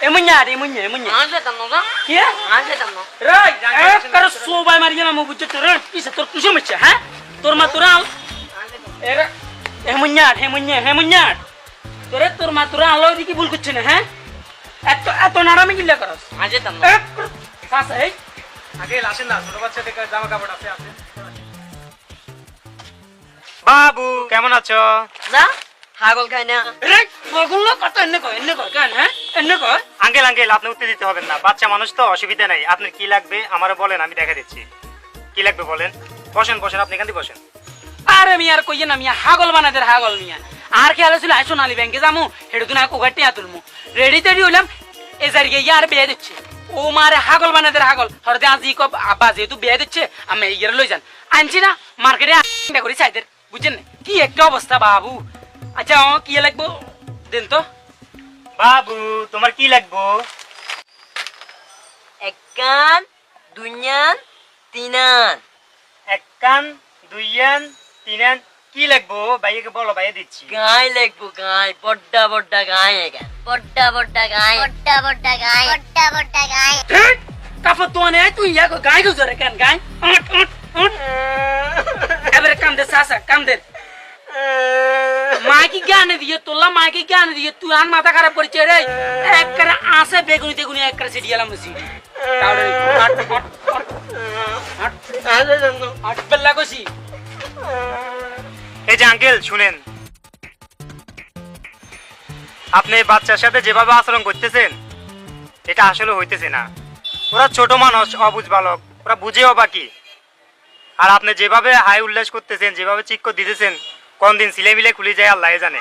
এমন কি কর সোবাই মারিয়ে না মু বুঝতে তোর কিসে তোর কি সমস্যা হ্যাঁ তোর মা তোরা এরা হেমুন্যাট তোরে তোর মা তোরা আলো দিকে ভুল করছে না হ্যাঁ এত এত নারামি গিল্লা করস আজে তাম কাছে এই আগে আসেন না ছোট বাচ্চা দেখে জামা কাপড় আছে বাবু কেমন আছো না হাগল খাই না রে বগুলো কত এনে কয় কেন হ্যাঁ এনে কয় আঙ্কেল আপনি উত্তর দিতে হবেন না বাচ্চা মানুষ তো অসুবিধা নাই আপনার কি লাগবে আমারে বলেন আমি দেখা দিচ্ছি কি লাগবে বলেন বসেন আপনি এখানে বসেন আরে মিয়ার কইয়ে না মিয়া হাগল বানাদের হাগল মিয়া আর খেয়াল ছিল আইসো নালি ব্যাংকে যামু হেডু দিন কোগাটি আতুলমু রেডি তেডি হইলাম এ জারিগে ইয়ার বিয়ে দিচ্ছে ও মারে হাগল বানাদের হাগল হরদে আজি কব আব্বা যেহেতু বিয়ে দিচ্ছে আমি ইয়ার লই যান আনছি না মার্কেটে আনটা করি চাইদের বুঝছেন কি একটা অবস্থা বাবু আচ্ছা কি লাগবো দেন তো বাবু তোমার কি লাগবে এক কান দুইয়ান তিনান এক কান দুইয়ান তিনান কি লাগবে ভাইকে বলো ভাইয়া দিচ্ছি গায় লাগবো গায় বড্ডা গায় এখান বড্ডা গায় ঠিক কাফা তো নে তুই ইয়া কো গায় গুজরে কেন গায় এবারে কাম দে সাসা কাম দে মাইকি জ্ঞানে দিয়ে তোলা মাইকি জ্ঞানে দিয়ে তুই আন মাথা খারাপ করেছে রে একবারে আসে বেগুনি তেগুনি একবারে সিডি গেলাম সিডি তাহলে আট বেলা কইছি এই যে আঙ্কেল শুনেন আপনি বাচ্চার সাথে যেভাবে আচরণ করতেছেন এটা আসলে হইতেছে না ওরা ছোট মানুষ অবুঝ বালক ওরা বুঝেও বাকি আর আপনি যেভাবে হাই উল্লাস করতেছেন যেভাবে চিক্ক দিতেছেন কোন দিন সিলে মিলে খুলে যায় আল্লাহ জানে